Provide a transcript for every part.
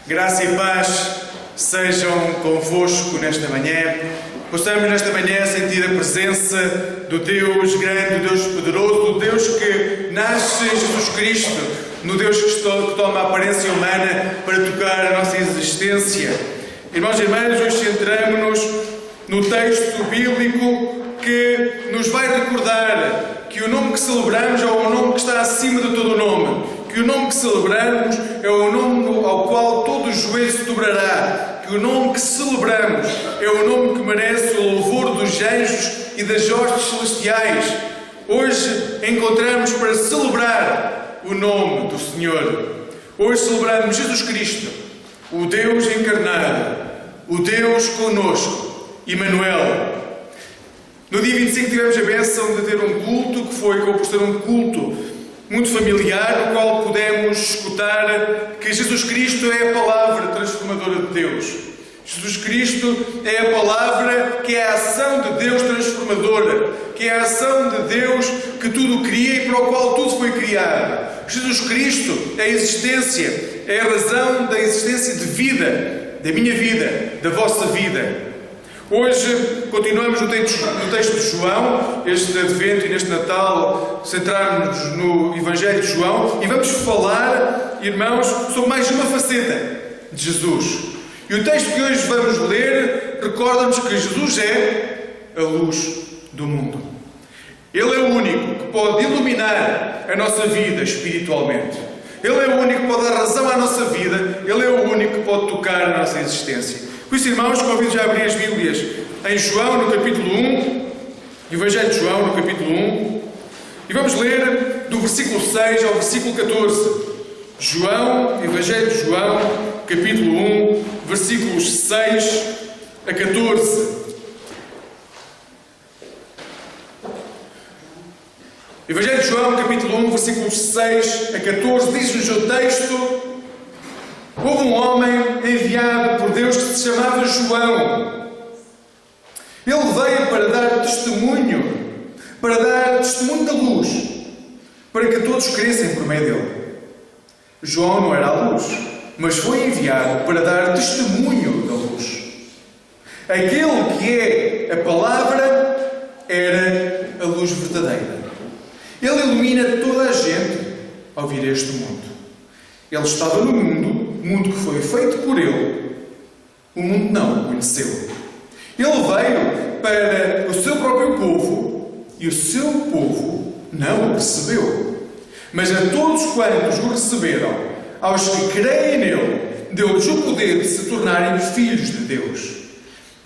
Graça e paz sejam convosco nesta manhã. Possamos nesta manhã sentir a presença do Deus grande, do Deus poderoso, do Deus que nasce em Jesus Cristo, no Deus que toma a aparência humana para tocar a nossa existência. Irmãos e irmãs, hoje centramos-nos no texto bíblico que nos vai recordar que o nome que celebramos é o nome que está acima de todo o nome. Que o nome que celebramos é o nome ao qual todo o joelho se dobrará. Que o nome que celebramos é o nome que merece o louvor dos anjos e das hostes celestiais. Hoje encontramos para celebrar o nome do Senhor. Hoje celebramos Jesus Cristo, o Deus encarnado, o Deus conosco, Emmanuel. No dia 25 tivemos a bênção de ter um culto que acabou por ser um culto muito familiar, no qual pudemos escutar que Jesus Cristo é a palavra transformadora de Deus. Jesus Cristo é a palavra que é a ação de Deus transformadora, que é a ação de Deus que tudo cria e para o qual tudo foi criado. Jesus Cristo é a existência, é a razão da existência de vida, da minha vida, da vossa vida. Hoje continuamos no texto de João, este Advento e neste Natal, centrarmos no Evangelho de João e vamos falar, irmãos, sobre mais uma faceta de Jesus. E o texto que hoje vamos ler recorda-nos que Jesus é a luz do mundo. Ele é o único que pode iluminar a nossa vida espiritualmente. Ele é o único que pode dar razão à nossa vida. Ele é o único que pode tocar a nossa existência. Por isso, irmãos, convido já a abrir as Bíblias em João, no capítulo 1, Evangelho de João, no capítulo 1, e vamos ler do versículo 6 ao versículo 14. João, Evangelho de João, capítulo 1, versículos 6 a 14. Evangelho de João, capítulo 1, versículos 6 a 14, diz-nos o texto: houve um homem enviado por Deus que se chamava João. Ele veio para dar testemunho da luz, para que todos crescem por meio dele. João não era a luz, mas foi enviado para dar testemunho da luz. Aquele que é a palavra era a luz verdadeira. Ele ilumina toda a gente ao vir a este mundo. Ele estava no mundo que foi feito por ele. O mundo não o conheceu. Ele veio para o seu próprio povo e o seu povo não o recebeu. Mas a todos quantos o receberam, aos que creem nele, deu-lhes o poder de se tornarem filhos de Deus.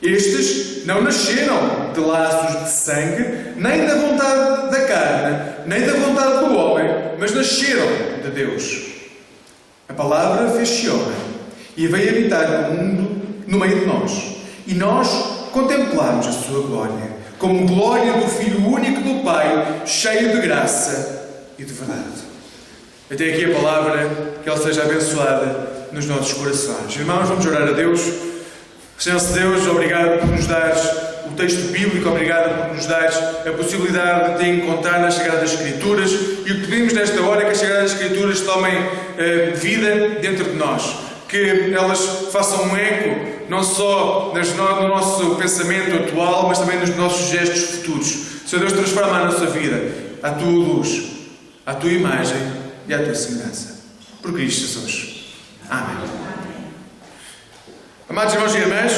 Estes não nasceram de laços de sangue, nem da vontade da carne, nem da vontade do homem, mas nasceram de Deus. A palavra fez-se homem e veio habitar no mundo, no meio de nós. E nós contemplamos a sua glória, como glória do Filho único do Pai, cheio de graça e de verdade. Até aqui a palavra, que ela seja abençoada nos nossos corações. Irmãos, vamos orar a Deus. Senhor-se Deus, obrigado por nos dares o texto bíblico, obrigado por nos dares a possibilidade de te encontrar nas Sagradas Escrituras, e o que pedimos nesta hora é que as Sagradas Escrituras tomem vida dentro de nós, que elas façam um eco não só no nosso pensamento atual, mas também nos nossos gestos futuros. Senhor Deus, transforma a nossa vida à tua luz, à tua imagem e à tua semelhança. Por Cristo Jesus. Amém. Amados irmãos e irmãs,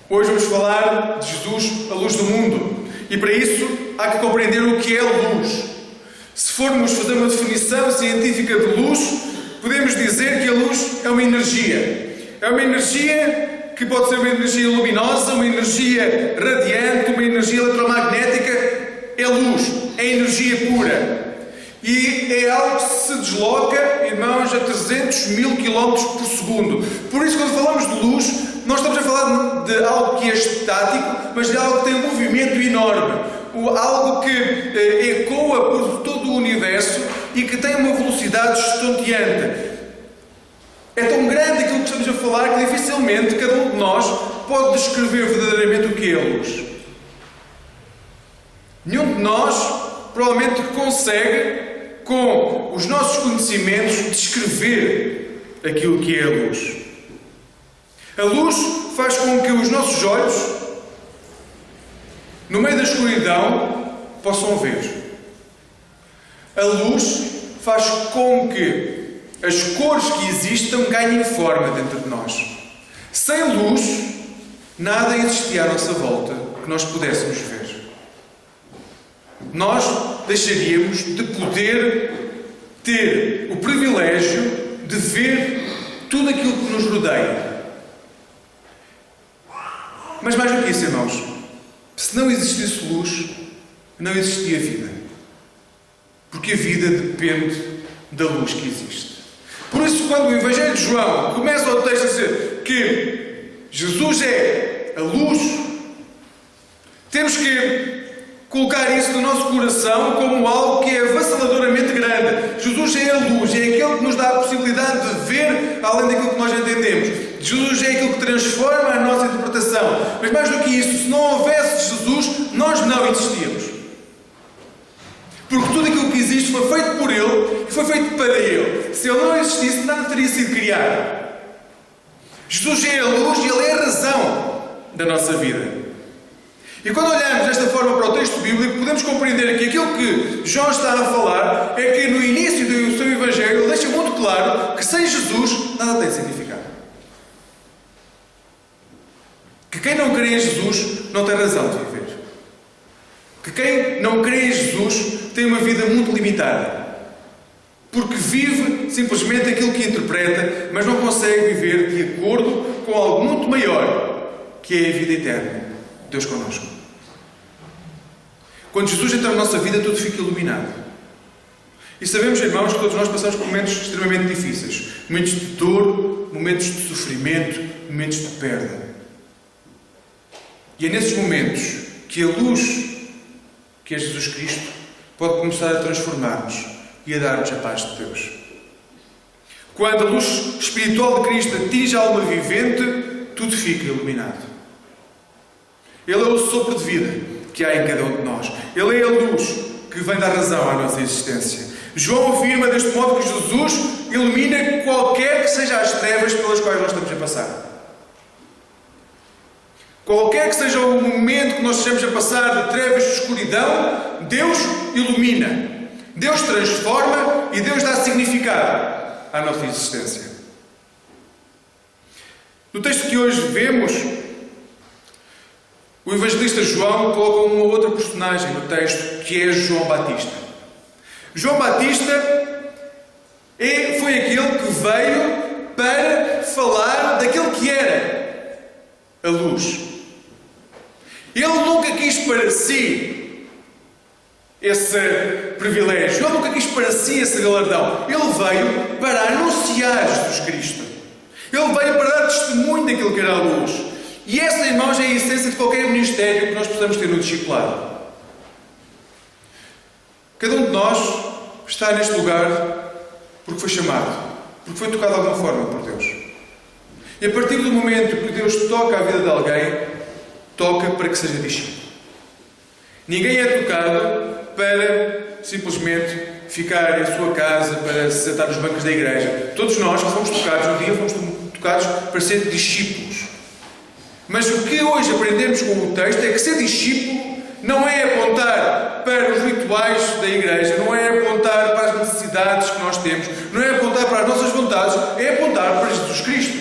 hoje vamos falar de Jesus, a luz do mundo. E para isso há que compreender o que é luz. Se formos fazer uma definição científica de luz, podemos dizer que a luz é uma energia. É uma energia que pode ser uma energia luminosa, uma energia radiante, uma energia eletromagnética. É luz, é energia pura. E é algo que se desloca, irmãos, a 300 mil km por segundo. Por isso, quando falamos de luz, nós estamos a falar de algo que é estático, mas de algo que tem um movimento enorme. Algo que ecoa por todo o universo e que tem uma velocidade estonteante. É tão grande aquilo que estamos a falar que dificilmente cada um de nós pode descrever verdadeiramente o que é a luz. Nenhum de nós provavelmente consegue, com os nossos conhecimentos, descrever aquilo que é a luz. A luz faz com que os nossos olhos, no meio da escuridão, possam ver. A luz faz com que as cores que existam ganhem forma dentro de nós. Sem luz, nada existia à nossa volta que nós pudéssemos ver. Nós deixaríamos de poder ter o privilégio de ver tudo aquilo que nos rodeia. Mas mais do que isso, irmãos, se não existisse luz, não existia vida. Porque a vida depende da luz que existe. Por isso, quando o Evangelho de João começa o texto a dizer que Jesus é a luz, temos que colocar isso no nosso coração como algo que é avassaladoramente grande. Jesus é a luz, é aquele que nos dá a possibilidade de ver além daquilo que nós entendemos. Jesus é aquilo que transforma a nossa interpretação. Mas mais do que isso, se não houvesse Jesus, nós não existíamos. Porque tudo aquilo que existe foi feito por Ele e foi feito para Ele. Se Ele não existisse, nada teria sido criado. Jesus é a luz e Ele é a razão da nossa vida. E quando olhamos desta forma para o texto bíblico, podemos compreender que aquilo que João está a falar é que no início do seu Evangelho ele deixa muito claro que sem Jesus nada tem significado. Que quem não crê em Jesus não tem razão de viver. Que quem não crê em Jesus tem uma vida muito limitada. Porque vive simplesmente aquilo que interpreta, mas não consegue viver de acordo com algo muito maior, que é a vida eterna. Deus connosco. Quando Jesus entra na nossa vida, tudo fica iluminado. E sabemos, irmãos, que todos nós passamos por momentos extremamente difíceis. Momentos de dor, momentos de sofrimento, momentos de perda. E é nesses momentos que a luz, que é Jesus Cristo, pode começar a transformar-nos e a dar-nos a paz de Deus. Quando a luz espiritual de Cristo atinge a alma vivente, tudo fica iluminado. Ele é o sopro de vida que há em cada um de nós. Ele é a luz que vem dar razão à nossa existência. João afirma deste modo que Jesus ilumina qualquer que seja as trevas pelas quais nós estamos a passar. Qualquer que seja o momento que nós estejamos a passar de trevas e escuridão, Deus ilumina. Deus transforma e Deus dá significado à nossa existência. No texto que hoje vemos, o evangelista João coloca uma outra personagem no texto, que é João Batista. João Batista foi aquele que veio para falar daquele que era a luz. Ele nunca quis para si esse privilégio. Ele nunca quis para si esse galardão. Ele veio para anunciar Jesus Cristo. Ele veio para dar testemunho daquilo que era a luz. E essa, irmãos, é a essência de qualquer ministério que nós possamos ter no discipulado. Cada um de nós está neste lugar porque foi chamado, porque foi tocado de alguma forma por Deus. E a partir do momento que Deus toca a vida de alguém, toca para que seja discípulo. Ninguém é tocado para simplesmente ficar em sua casa, para se sentar nos bancos da igreja. Todos nós que fomos tocados, um dia fomos tocados para ser discípulos. Mas o que hoje aprendemos com o texto é que ser discípulo não é apontar para os rituais da igreja, não é apontar para as necessidades que nós temos, não é apontar para as nossas vontades, é apontar para Jesus Cristo.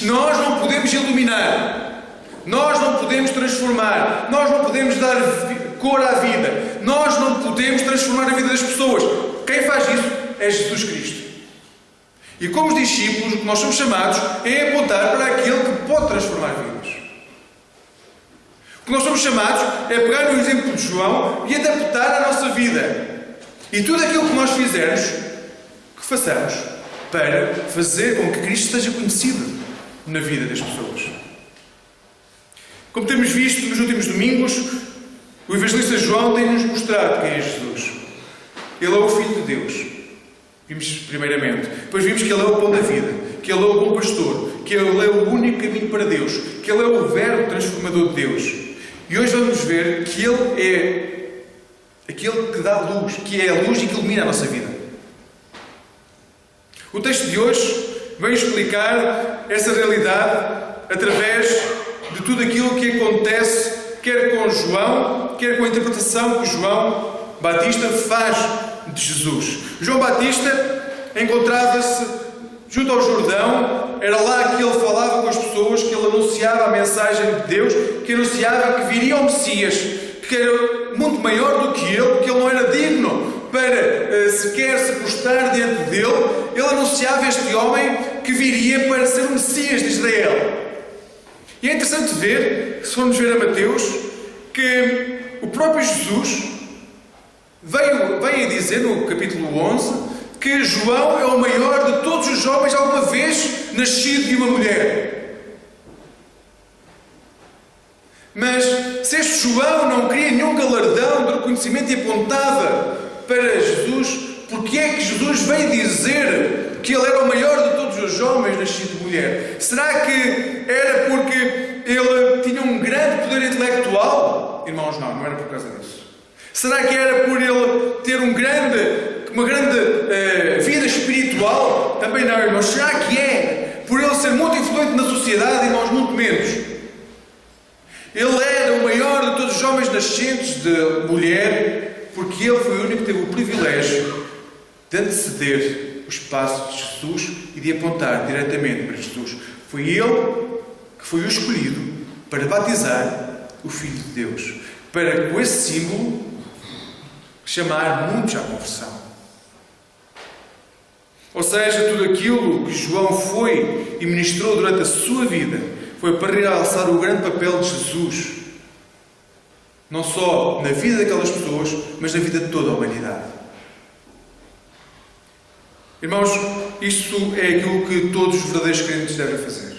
Nós não podemos iluminar, nós não podemos transformar, nós não podemos dar cor à vida, nós não podemos transformar a vida das pessoas. Quem faz isso é Jesus Cristo. E como discípulos, o que nós somos chamados é apontar para aquele que pode transformar vidas. O que nós somos chamados é pegar no exemplo de João e adaptar a nossa vida. E tudo aquilo que nós fizermos, que façamos para fazer com que Cristo seja conhecido na vida das pessoas. Como temos visto nos últimos domingos, o evangelista João tem-nos mostrado quem é Jesus. Ele é o Filho de Deus. Vimos primeiramente. Depois vimos que Ele é o pão da vida, que Ele é o bom pastor, que Ele é o único caminho para Deus, que Ele é o verbo transformador de Deus. E hoje vamos ver que Ele é aquele que dá luz, que é a luz e que ilumina a nossa vida. O texto de hoje vem explicar essa realidade através de tudo aquilo que acontece, quer com João, quer com a interpretação que João Batista faz de Jesus. João Batista encontrava-se junto ao Jordão, era lá que ele falava com as pessoas, que ele anunciava a mensagem de Deus, que anunciava que viria o Messias, que era muito maior do que ele não era digno para sequer se prostrar diante dele. Ele anunciava este homem que viria para ser o Messias de Israel. E é interessante ver, se formos ver a Mateus, que o próprio Jesus veio a dizer no capítulo 11 que João é o maior de todos os homens alguma vez nascido de uma mulher. Mas se este João não queria nenhum galardão de reconhecimento e apontava para Jesus, porque é que Jesus veio dizer que ele era o maior de todos os homens nascido de mulher? Será que era porque ele tinha um grande poder intelectual? Irmãos, não era por causa disso. Será que era por ele ter uma grande vida espiritual? Também não, irmãos. Será que é por ele ser muito influente na sociedade? Irmãos, muito menos. Ele era o maior de todos os homens nascentes de mulher, porque ele foi o único que teve o privilégio de anteceder os passos de Jesus e de apontar diretamente para Jesus. Foi ele que foi o escolhido para batizar o Filho de Deus, para com esse símbolo chamar muitos à conversão. Ou seja, tudo aquilo que João foi e ministrou durante a sua vida foi para realçar o grande papel de Jesus, não só na vida daquelas pessoas, mas na vida de toda a humanidade. Irmãos, isto é aquilo que todos os verdadeiros crentes devem fazer.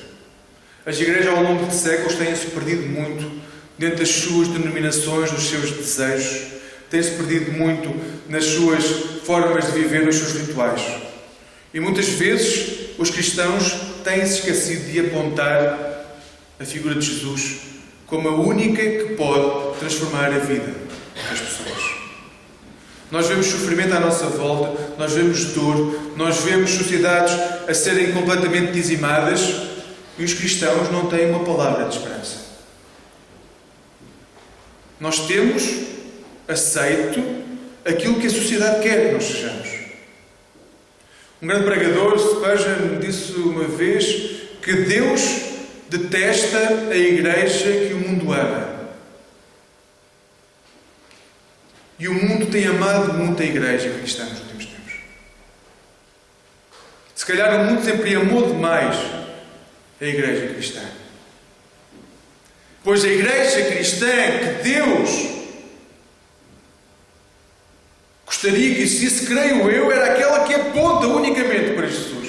As igrejas ao longo de séculos têm-se perdido muito dentro das suas denominações, dos seus desejos, têm-se perdido muito nas suas formas de viver, nos seus rituais. E muitas vezes os cristãos têm-se esquecido de apontar a figura de Jesus como a única que pode transformar a vida das pessoas. Nós vemos sofrimento à nossa volta, nós vemos dor, nós vemos sociedades a serem completamente dizimadas e os cristãos não têm uma palavra de esperança. Nós temos aceito aquilo que a sociedade quer que nós sejamos. Um grande pregador, Spurgeon, disse uma vez que Deus detesta a igreja que o mundo ama. E o mundo tem amado muito a igreja cristã nos últimos tempos. Se calhar o mundo sempre amou demais a igreja cristã. Pois a igreja cristã que Deus gostaria que existisse, creio eu, era aquela que aponta unicamente para Jesus.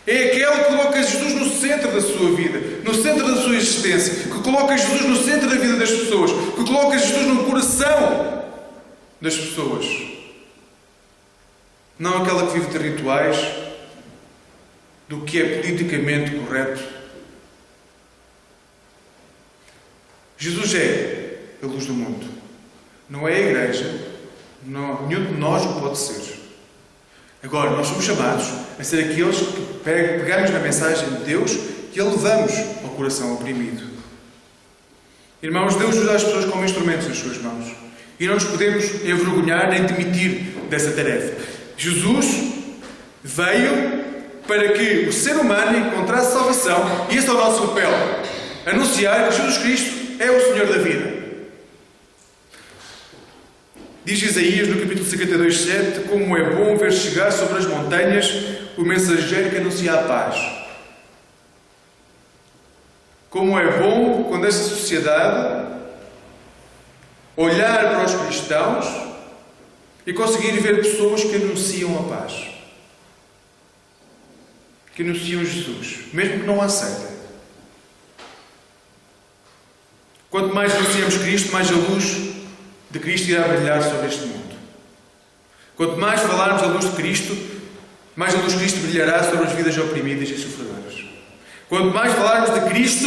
É aquela que coloca Jesus no centro da sua vida, no centro da sua existência, que coloca Jesus no centro da vida das pessoas, que coloca Jesus no coração das pessoas. Não aquela que vive de rituais, do que é politicamente correto. Jesus é a luz do mundo. Não é a igreja, nenhum de nós o pode ser. Agora, nós somos chamados a ser aqueles que pegamos na mensagem de Deus e a levamos ao coração oprimido. Irmãos, Deus usa as pessoas como instrumentos nas suas mãos. E não nos podemos envergonhar nem demitir dessa tarefa. Jesus veio para que o ser humano encontrasse salvação. E esse é o nosso papel. Anunciar que Jesus Cristo é o Senhor da vida. Diz Isaías no capítulo 52:7: como é bom ver chegar sobre as montanhas o mensageiro que anuncia a paz. Como é bom quando esta sociedade olhar para os cristãos e conseguir ver pessoas que anunciam a paz, que anunciam Jesus, mesmo que não a aceitem. Quanto mais anunciamos Cristo, mais a luz de Cristo irá brilhar sobre este mundo. Quanto mais falarmos a luz de Cristo, mais a luz de Cristo brilhará sobre as vidas oprimidas e sofredoras. Quanto mais falarmos de Cristo,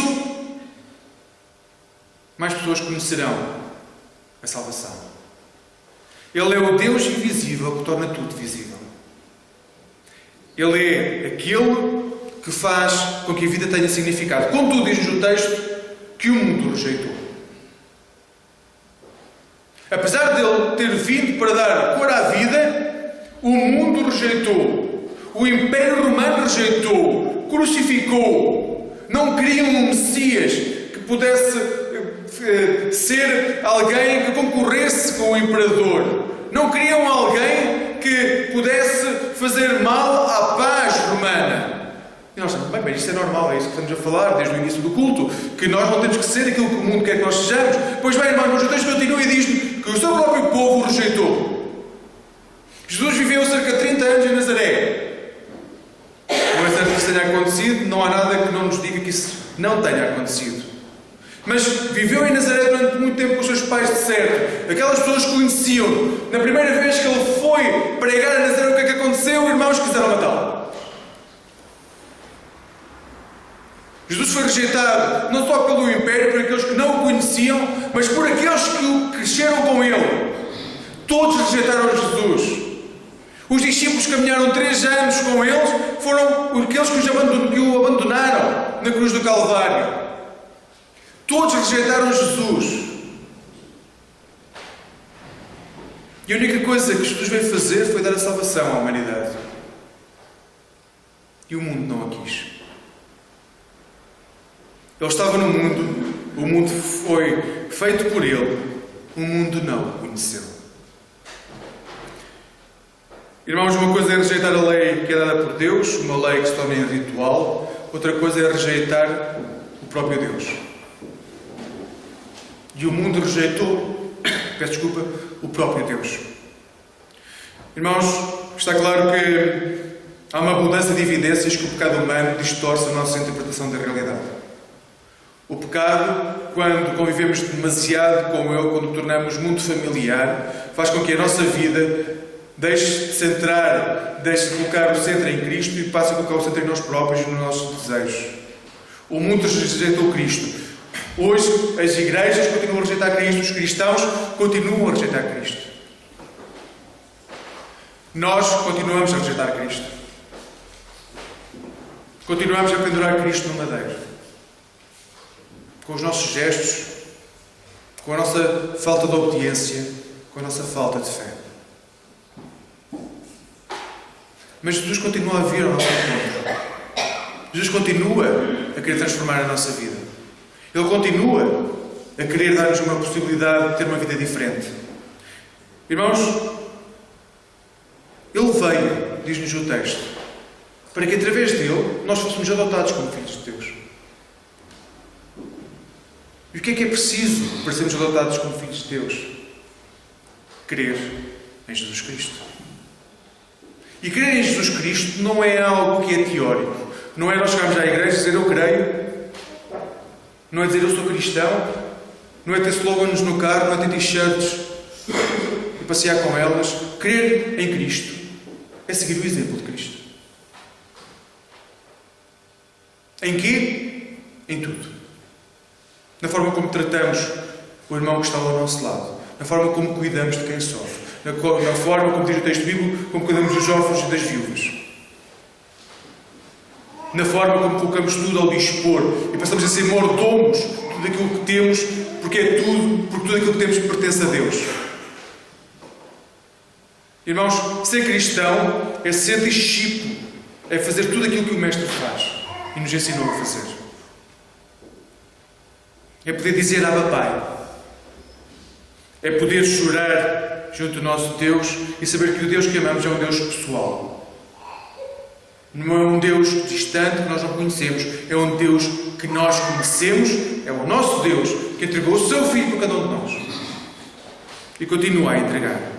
mais pessoas conhecerão a salvação. Ele é o Deus invisível que torna tudo visível. Ele é aquele que faz com que a vida tenha significado. Contudo, diz-nos o texto que o mundo rejeitou. Apesar dele ter vindo para dar cor à vida, o mundo rejeitou. O Império Romano rejeitou. Crucificou. Não queriam um Messias que pudesse ser alguém que concorresse com o Imperador. Não queriam alguém que pudesse fazer mal à paz romana. E nós estamos, bem, mas isto é normal, é isso que estamos a falar desde o início do culto, que nós não temos que ser aquilo que o mundo quer que nós sejamos. Pois bem, irmãos, o texto continua e diz que o seu próprio povo o rejeitou. Jesus viveu cerca de 30 anos em Nazaré. Não é certo que isso tenha acontecido, não há nada que não nos diga que isso não tenha acontecido. Mas viveu em Nazaré durante muito tempo com os seus pais de certo. Aquelas pessoas conheciam. Na primeira vez que ele foi pregar a Nazaré, o que é que aconteceu? Irmãos quiseram matá-lo. Jesus foi rejeitado não só pelo Império, por aqueles que não o conheciam, mas por aqueles que cresceram com ele. Todos rejeitaram Jesus. Os discípulos que caminharam 3 anos com eles foram aqueles que o abandonaram na cruz do Calvário. Todos rejeitaram Jesus. E a única coisa que Jesus veio fazer foi dar a salvação à humanidade. E o mundo não a quis. Ele estava no mundo, o mundo foi feito por ele, o mundo não o conheceu. Irmãos, uma coisa é rejeitar a lei que é dada por Deus, uma lei que se torna ritual, outra coisa é rejeitar o próprio Deus. E o mundo rejeitou, o próprio Deus. Irmãos, está claro que há uma abundância de evidências que o pecado humano distorce a nossa interpretação da realidade. O pecado, quando convivemos demasiado com ele, quando o tornamos muito familiar, faz com que a nossa vida deixe de centrar, deixe de colocar o centro em Cristo e passe a colocar o centro em nós próprios e nos nossos desejos. O mundo rejeitou Cristo. Hoje, as igrejas continuam a rejeitar Cristo, os cristãos continuam a rejeitar Cristo. Nós continuamos a rejeitar Cristo. Continuamos a pendurar Cristo no madeiro. Com os nossos gestos, com a nossa falta de obediência, com a nossa falta de fé. Mas Jesus continua a vir ao nosso encontro. Jesus continua a querer transformar a nossa vida. Ele continua a querer dar-nos uma possibilidade de ter uma vida diferente. Irmãos, Ele veio, diz-nos o texto, para que através dele nós fôssemos adotados como filhos de Deus. E o que é preciso para sermos adotados como filhos de Deus? Crer em Jesus Cristo. E crer em Jesus Cristo não é algo que é teórico. Não é nós chegarmos à igreja e dizer eu creio. Não é dizer eu sou cristão. Não é ter slogans no carro, não é ter t-shirts e passear com elas. Crer em Cristo é seguir o exemplo de Cristo. Em quê? Em tudo. Na forma como tratamos o irmão que está ao nosso lado. Na forma como cuidamos de quem sofre. Na forma como diz o texto bíblico, como cuidamos dos órfãos e das viúvas. Na forma como colocamos tudo ao dispor e passamos a ser mordomos de tudo aquilo que temos, porque tudo aquilo que temos pertence a Deus. Irmãos, ser cristão é ser discípulo, é fazer tudo aquilo que o Mestre faz e nos ensinou a fazer. É poder dizer Abba Pai. É poder chorar junto ao nosso Deus e saber que o Deus que amamos é um Deus pessoal. Não é um Deus distante que nós não conhecemos. É um Deus que nós conhecemos. É o nosso Deus que entregou o seu Filho por cada um de nós. E continua a entregar.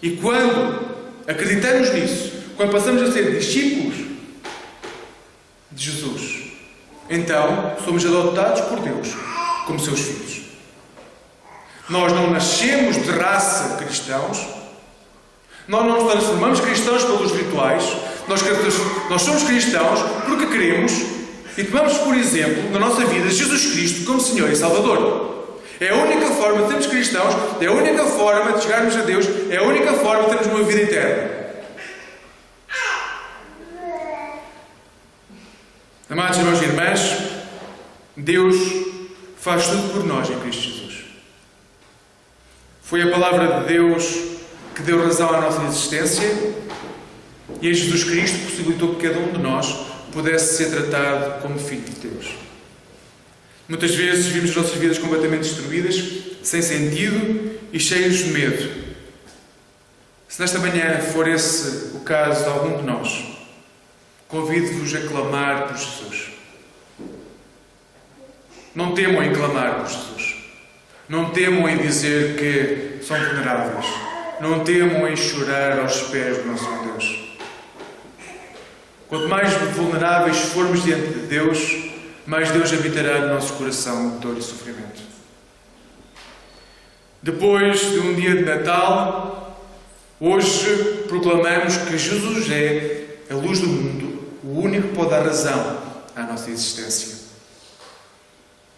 E quando acreditamos nisso, quando passamos a ser discípulos de Jesus, então somos adotados por Deus como seus filhos. Nós não nascemos de raça cristãos. Nós não nos transformamos cristãos pelos rituais. Nós somos cristãos porque queremos e tomamos por exemplo na nossa vida Jesus Cristo como Senhor e Salvador. É a única forma de sermos cristãos, é a única forma de chegarmos a Deus, é a única forma de termos uma vida eterna. Amados irmãos e irmãs, Deus faz tudo por nós em Cristo Jesus. Foi a palavra de Deus que deu razão à nossa existência e em Jesus Cristo possibilitou que cada um de nós pudesse ser tratado como filho de Deus. Muitas vezes vivemos as nossas vidas completamente destruídas, sem sentido e cheios de medo. Se nesta manhã for esse o caso de algum de nós, convido-vos a clamar por Jesus. Não temam em clamar por Jesus. Não temam em dizer que são vulneráveis. Não temam em chorar aos pés do nosso Deus. Quanto mais vulneráveis formos diante de Deus, mais Deus habitará no nosso coração de dor e sofrimento. Depois de um dia de Natal, hoje proclamamos que Jesus é a luz do mundo, o único que pode dar razão à nossa existência.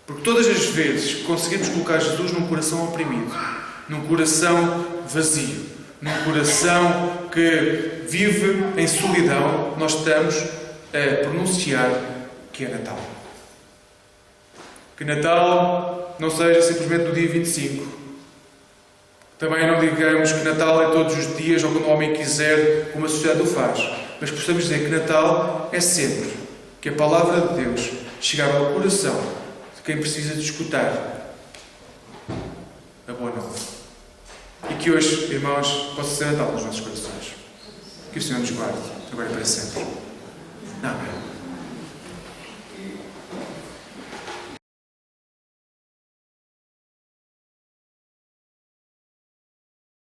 Porque todas as vezes que conseguimos colocar Jesus num coração oprimido, num coração vazio, num coração que vive em solidão, nós estamos a pronunciar que é Natal. Que Natal não seja simplesmente no dia 25. Também não digamos que Natal é todos os dias ou quando o homem quiser, como a sociedade o faz. Mas possamos dizer que Natal é sempre que a palavra de Deus chegar ao coração de quem precisa de escutar a boa nova. E que hoje, irmãos, possa ser Natal nos nossos corações. Que o Senhor nos guarde, agora e para sempre. Amém.